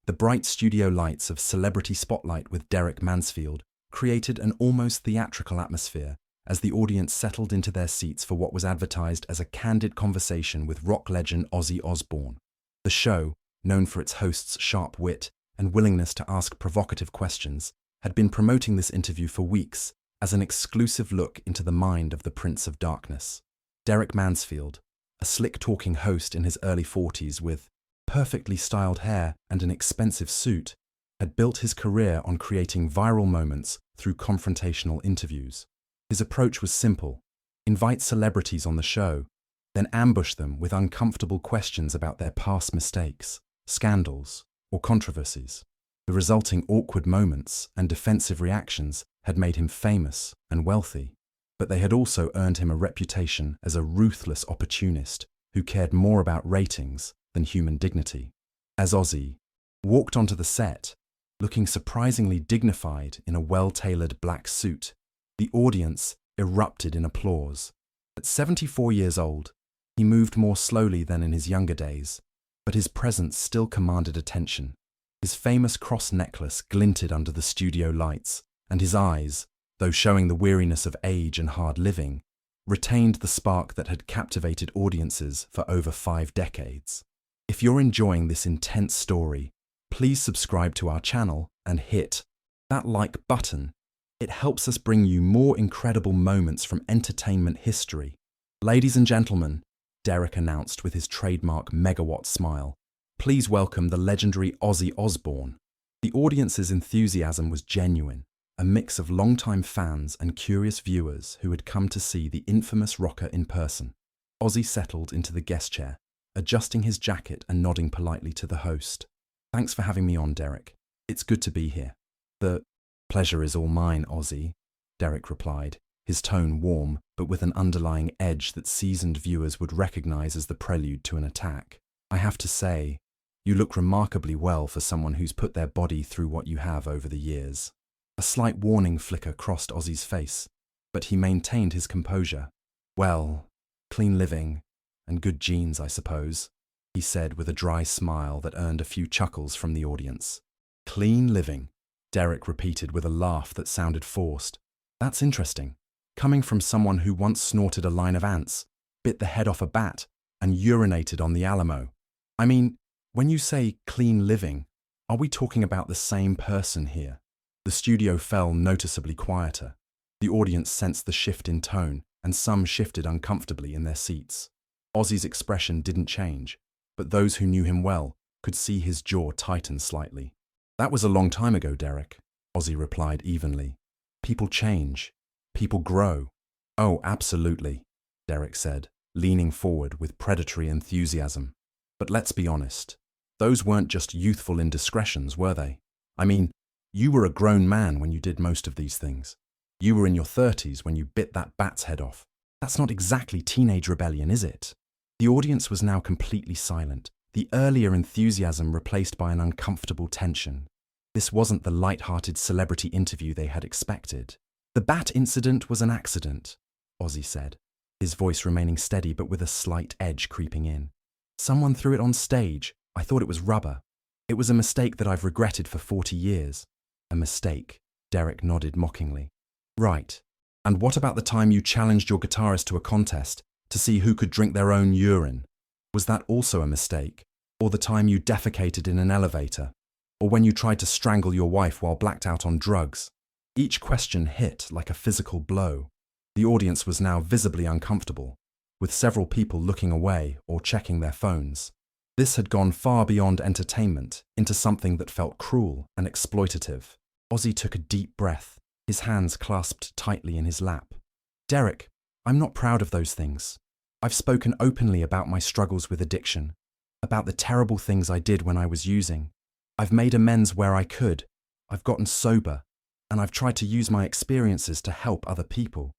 The bright studio lights of Celebrity Spotlight with Derek Mansfield created an almost theatrical atmosphere as the audience settled into their seats for what was advertised as a candid conversation with rock legend Ozzy Osbourne. The show, known for its host's sharp wit and willingness to ask provocative questions, had been promoting this interview for weeks as an exclusive look into the mind of the Prince of Darkness. Derek Mansfield, a slick-talking host in his early 40s with perfectly styled hair and an expensive suit, had built his career on creating viral moments through confrontational interviews. His approach was simple: invite celebrities on the show, then ambush them with uncomfortable questions about their past mistakes, scandals, or controversies. The resulting awkward moments and defensive reactions had made him famous and wealthy, but they had also earned him a reputation as a ruthless opportunist who cared more about ratings than human dignity. As Ozzy walked onto the set, looking surprisingly dignified in a well-tailored black suit, the audience erupted in applause. At 74 years old, he moved more slowly than in his younger days, but his presence still commanded attention. His famous cross necklace glinted under the studio lights, and his eyes, though showing the weariness of age and hard living, retained the spark that had captivated audiences for over 5 decades. If you're enjoying this intense story, please subscribe to our channel and hit that like button. It helps us bring you more incredible moments from entertainment history. Ladies and gentlemen, Derek announced with his trademark megawatt smile, please welcome the legendary Ozzy Osbourne. The audience's enthusiasm was genuine, a mix of longtime fans and curious viewers who had come to see the infamous rocker in person. Ozzy settled into the guest chair, adjusting his jacket and nodding politely to the host. Thanks for having me on, Derek. It's good to be here. The pleasure is all mine, Ozzy, Derek replied, his tone warm but with an underlying edge that seasoned viewers would recognize as the prelude to an attack. I have to say, you look remarkably well for someone who's put their body through what you have over the years. A slight warning flicker crossed Ozzy's face, but he maintained his composure. Well, clean living and good genes, I suppose, he said with a dry smile that earned a few chuckles from the audience. Clean living, Derek repeated with a laugh that sounded forced. That's interesting, coming from someone who once snorted a line of ants, bit the head off a bat, and urinated on the Alamo. I mean, when you say clean living, are we talking about the same person here? The studio fell noticeably quieter. The audience sensed the shift in tone, and some shifted uncomfortably in their seats. Ozzy's expression didn't change, but those who knew him well could see his jaw tighten slightly. That was a long time ago, Derek, Ozzy replied evenly. People change. People grow. Oh, absolutely, Derek said, leaning forward with predatory enthusiasm. But let's be honest, those weren't just youthful indiscretions, were they? I mean, you were a grown man when you did most of these things. You were in your 30s when you bit that bat's head off. That's not exactly teenage rebellion, is it? The audience was now completely silent, the earlier enthusiasm replaced by an uncomfortable tension. This wasn't the light-hearted celebrity interview they had expected. The bat incident was an accident, Ozzy said, his voice remaining steady but with a slight edge creeping in. Someone threw it on stage. I thought it was rubber. It was a mistake that I've regretted for 40 years. A mistake, Derek nodded mockingly. Right. And what about the time you challenged your guitarist to a contest to see who could drink their own urine? Was that also a mistake? Or the time you defecated in an elevator? Or when you tried to strangle your wife while blacked out on drugs? Each question hit like a physical blow. The audience was now visibly uncomfortable, with several people looking away or checking their phones. This had gone far beyond entertainment into something that felt cruel and exploitative. Ozzy took a deep breath, his hands clasped tightly in his lap. Derek, I'm not proud of those things. I've spoken openly about my struggles with addiction, about the terrible things I did when I was using. I've made amends where I could. I've gotten sober, and I've tried to use my experiences to help other people.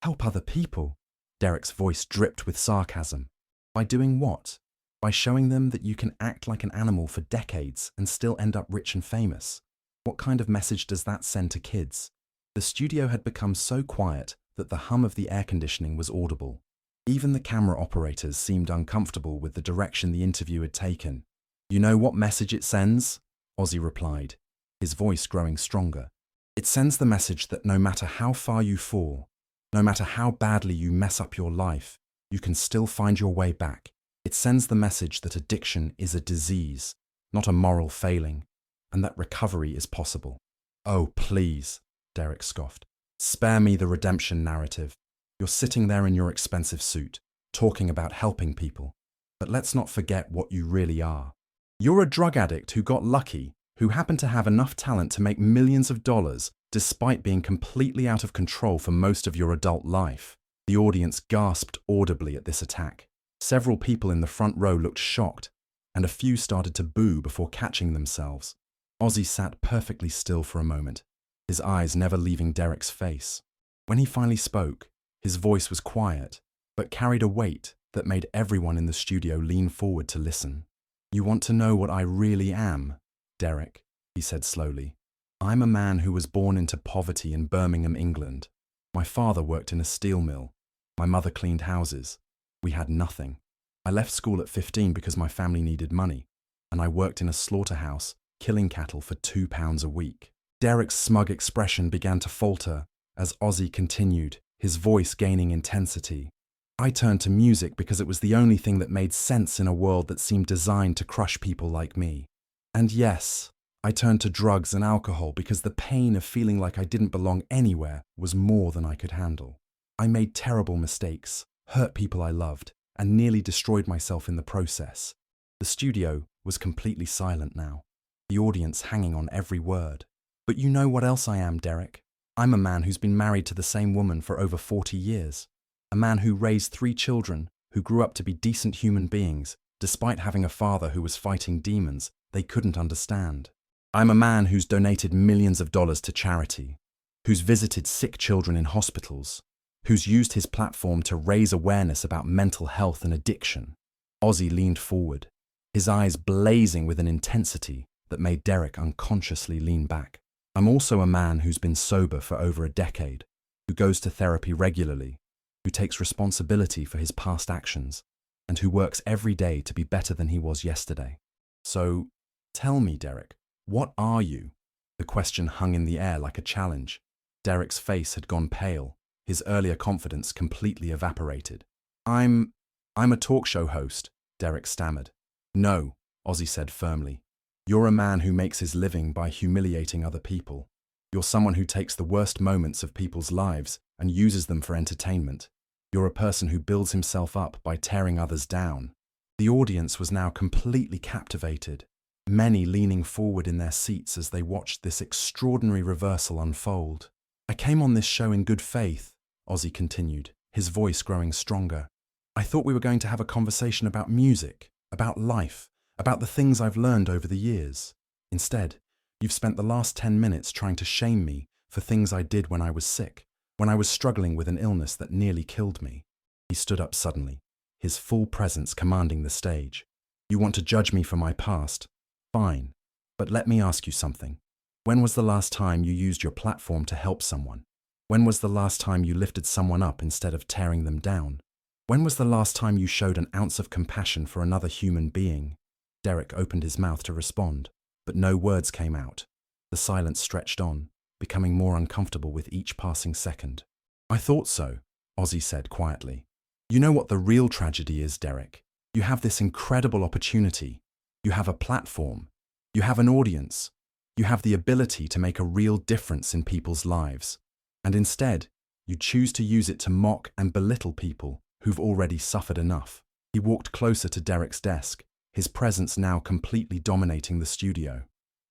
Help other people? Derek's voice dripped with sarcasm. By doing what? By showing them that you can act like an animal for decades and still end up rich and famous. What kind of message does that send to kids? The studio had become so quiet that the hum of the air conditioning was audible. Even the camera operators seemed uncomfortable with the direction the interview had taken. You know what message it sends? Ozzy replied, his voice growing stronger. It sends the message that no matter how far you fall, no matter how badly you mess up your life, you can still find your way back. It sends the message that addiction is a disease, not a moral failing, and that recovery is possible. Oh, please, Derek scoffed. Spare me the redemption narrative. You're sitting there in your expensive suit, talking about helping people. But let's not forget what you really are. You're a drug addict who got lucky, who happened to have enough talent to make millions of dollars, despite being completely out of control for most of your adult life. The audience gasped audibly at this attack. Several people in the front row looked shocked, and a few started to boo before catching themselves. Ozzy sat perfectly still for a moment, his eyes never leaving Derek's face. When he finally spoke, his voice was quiet, but carried a weight that made everyone in the studio lean forward to listen. You want to know what I really am, Derek, he said slowly. I'm a man who was born into poverty in Birmingham, England. My father worked in a steel mill. My mother cleaned houses. We had nothing. I left school at 15 because my family needed money, and I worked in a slaughterhouse, killing cattle for £2 a week. Derek's smug expression began to falter as Ozzy continued, his voice gaining intensity. I turned to music because it was the only thing that made sense in a world that seemed designed to crush people like me. And yes, I turned to drugs and alcohol because the pain of feeling like I didn't belong anywhere was more than I could handle. I made terrible mistakes, hurt people I loved, and nearly destroyed myself in the process. The studio was completely silent now, the audience hanging on every word. But you know what else I am, Derek? I'm a man who's been married to the same woman for over 40 years. A man who raised 3 children, who grew up to be decent human beings, despite having a father who was fighting demons they couldn't understand. I'm a man who's donated millions of dollars to charity, who's visited sick children in hospitals, who's used his platform to raise awareness about mental health and addiction. Ozzy leaned forward, his eyes blazing with an intensity that made Derek unconsciously lean back. I'm also a man who's been sober for over a decade, who goes to therapy regularly, who takes responsibility for his past actions, and who works every day to be better than he was yesterday. So, tell me, Derek, what are you? The question hung in the air like a challenge. Derek's face had gone pale, his earlier confidence completely evaporated. I'm a talk show host, Derek stammered. No, Ozzy said firmly. You're a man who makes his living by humiliating other people. You're someone who takes the worst moments of people's lives and uses them for entertainment. You're a person who builds himself up by tearing others down. The audience was now completely captivated, many leaning forward in their seats as they watched this extraordinary reversal unfold. I came on this show in good faith, Ozzy continued, his voice growing stronger. I thought we were going to have a conversation about music, about life, about the things I've learned over the years. Instead, you've spent the last 10 minutes trying to shame me for things I did when I was sick, when I was struggling with an illness that nearly killed me. He stood up suddenly, his full presence commanding the stage. You want to judge me for my past? Fine, but let me ask you something. When was the last time you used your platform to help someone? When was the last time you lifted someone up instead of tearing them down? When was the last time you showed an ounce of compassion for another human being? Derek opened his mouth to respond, but no words came out. The silence stretched on, becoming more uncomfortable with each passing second. I thought so, Ozzy said quietly. You know what the real tragedy is, Derek? You have this incredible opportunity. You have a platform. You have an audience. You have the ability to make a real difference in people's lives. And instead, you choose to use it to mock and belittle people who've already suffered enough. He walked closer to Derek's desk, his presence now completely dominating the studio.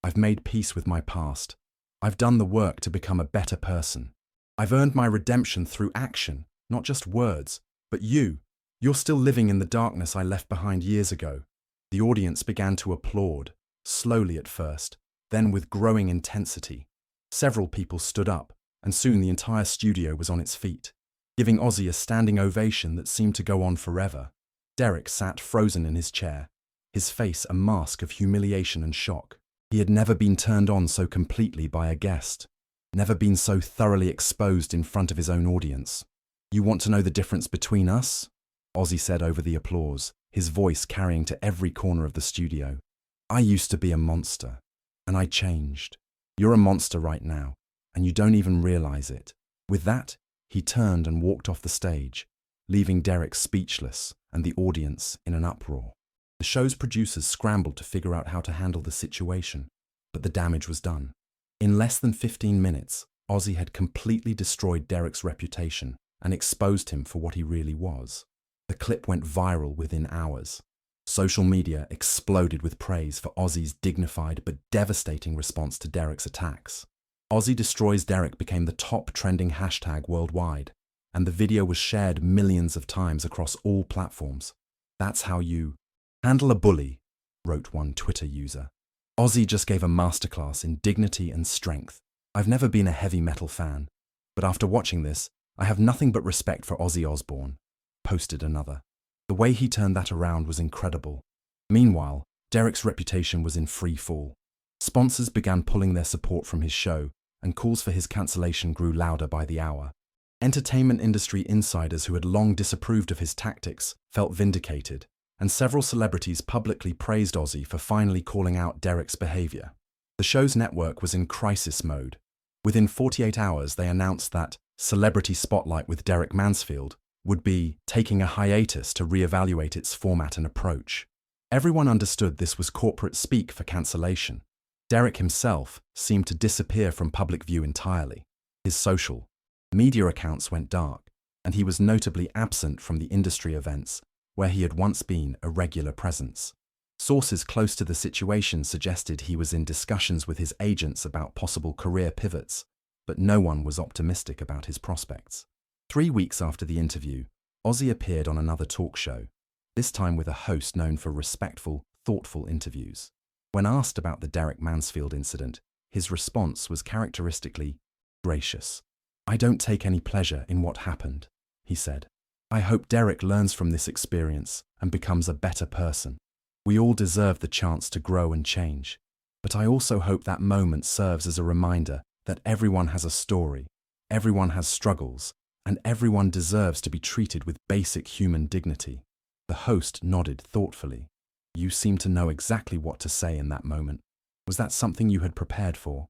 I've made peace with my past. I've done the work to become a better person. I've earned my redemption through action, not just words. But you're still living in the darkness I left behind years ago. The audience began to applaud, slowly at first, then with growing intensity. Several people stood up, and soon the entire studio was on its feet, giving Ozzy a standing ovation that seemed to go on forever. Derek sat frozen in his chair, his face a mask of humiliation and shock. He had never been turned on so completely by a guest, never been so thoroughly exposed in front of his own audience. You want to know the difference between us? Ozzy said over the applause, his voice carrying to every corner of the studio. I used to be a monster. and I changed. You're a monster right now, and you don't even realize it." With that, he turned and walked off the stage, leaving Derek speechless and the audience in an uproar. The show's producers scrambled to figure out how to handle the situation, but the damage was done. In less than 15 minutes, Ozzy had completely destroyed Derek's reputation and exposed him for what he really was. The clip went viral within hours. Social media exploded with praise for Ozzy's dignified but devastating response to Derek's attacks. "Ozzy Destroys Derek" became the top trending hashtag worldwide, and the video was shared millions of times across all platforms. "That's how you handle a bully," wrote one Twitter user. "Ozzy just gave a masterclass in dignity and strength. I've never been a heavy metal fan, but after watching this, I have nothing but respect for Ozzy Osbourne," posted another. The way he turned that around was incredible. Meanwhile, Derek's reputation was in free fall. Sponsors began pulling their support from his show, and calls for his cancellation grew louder by the hour. Entertainment industry insiders who had long disapproved of his tactics felt vindicated, and several celebrities publicly praised Ozzy for finally calling out Derek's behavior. The show's network was in crisis mode. Within 48 hours, they announced that Celebrity Spotlight with Derek Mansfield would be taking a hiatus to reevaluate its format and approach. Everyone understood this was corporate speak for cancellation. Derek himself seemed to disappear from public view entirely. His social media accounts went dark, and he was notably absent from the industry events where he had once been a regular presence. Sources close to the situation suggested he was in discussions with his agents about possible career pivots, but no one was optimistic about his prospects. 3 weeks after the interview, Ozzy appeared on another talk show, this time with a host known for respectful, thoughtful interviews. When asked about the Derek Mansfield incident, his response was characteristically gracious. "I don't take any pleasure in what happened," he said. "I hope Derek learns from this experience and becomes a better person. We all deserve the chance to grow and change, but I also hope that moment serves as a reminder that everyone has a story, everyone has struggles, and everyone deserves to be treated with basic human dignity." The host nodded thoughtfully. "You seem to know exactly what to say in that moment. Was that something you had prepared for?"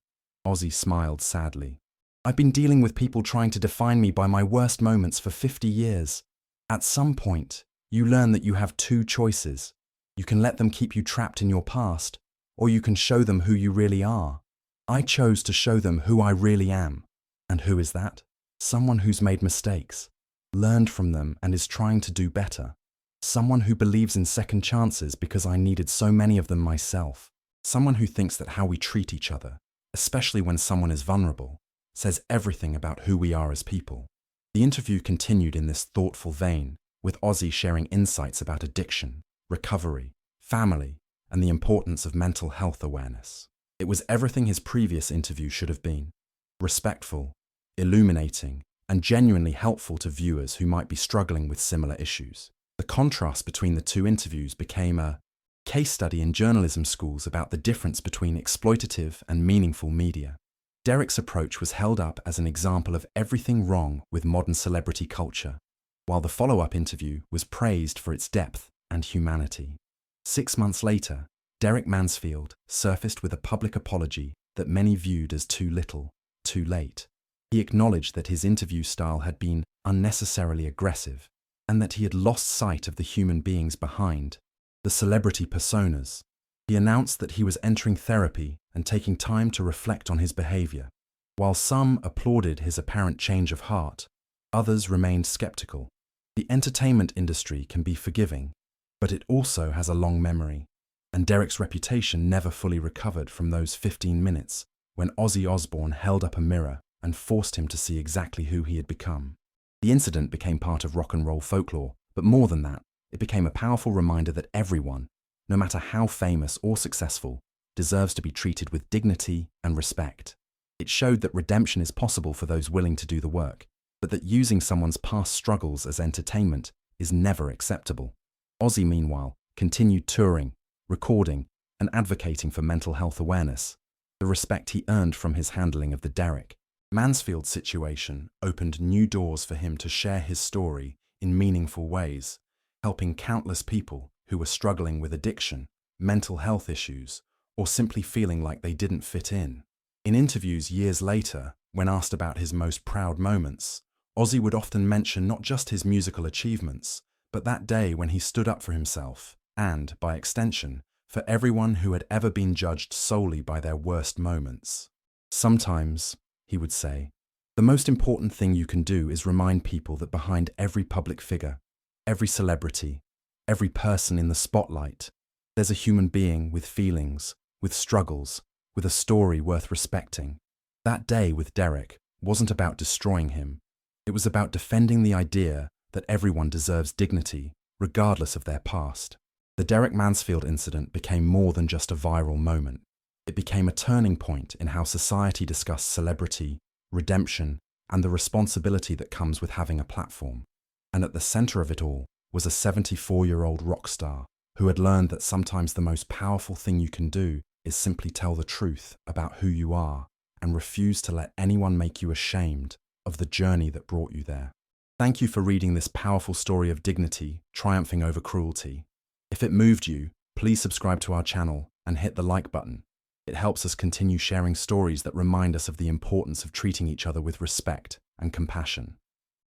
Ozzy smiled sadly. "I've been dealing with people trying to define me by my worst moments for 50 years. At some point, you learn that you have two choices. You can let them keep you trapped in your past, or you can show them who you really are. I chose to show them who I really am. And who is that? Someone who's made mistakes, learned from them and is trying to do better. Someone who believes in second chances because I needed so many of them myself. Someone who thinks that how we treat each other, especially when someone is vulnerable, says everything about who we are as people." The interview continued in this thoughtful vein, with Ozzy sharing insights about addiction, recovery, family, and the importance of mental health awareness. It was everything his previous interview should have been: respectful, illuminating, and genuinely helpful to viewers who might be struggling with similar issues. The contrast between the two interviews became a case study in journalism schools about the difference between exploitative and meaningful media. Derek's approach was held up as an example of everything wrong with modern celebrity culture, while the follow-up interview was praised for its depth and humanity. 6 months later, Derek Mansfield surfaced with a public apology that many viewed as too little, too late. He acknowledged that his interview style had been unnecessarily aggressive, and that he had lost sight of the human beings behind the celebrity personas. He announced that he was entering therapy and taking time to reflect on his behavior. While some applauded his apparent change of heart, others remained skeptical. The entertainment industry can be forgiving, but it also has a long memory, and Derek's reputation never fully recovered from those 15 minutes when Ozzy Osbourne held up a mirror and forced him to see exactly who he had become. The incident became part of rock and roll folklore, but more than that, it became a powerful reminder that everyone, no matter how famous or successful, deserves to be treated with dignity and respect. It showed that redemption is possible for those willing to do the work, but that using someone's past struggles as entertainment is never acceptable. Ozzy, meanwhile, continued touring, recording, and advocating for mental health awareness. The respect he earned from his handling of the Derek Mansfield situation opened new doors for him to share his story in meaningful ways, helping countless people who were struggling with addiction, mental health issues, or simply feeling like they didn't fit in. In interviews years later, when asked about his most proud moments, Ozzy would often mention not just his musical achievements, but that day when he stood up for himself and, by extension, for everyone who had ever been judged solely by their worst moments. Sometimes, he would say, the most important thing you can do is remind people that behind every public figure, every celebrity, every person in the spotlight, there's a human being with feelings, with struggles, with a story worth respecting. That day with Derek wasn't about destroying him. It was about defending the idea that everyone deserves dignity, regardless of their past. The Derek Mansfield incident became more than just a viral moment. It became a turning point in how society discussed celebrity, redemption, and the responsibility that comes with having a platform. And at the center of it all was a 74-year-old rock star who had learned that sometimes the most powerful thing you can do is simply tell the truth about who you are and refuse to let anyone make you ashamed of the journey that brought you there. Thank you for reading this powerful story of dignity triumphing over cruelty. If it moved you, please subscribe to our channel and hit the like button. It helps us continue sharing stories that remind us of the importance of treating each other with respect and compassion.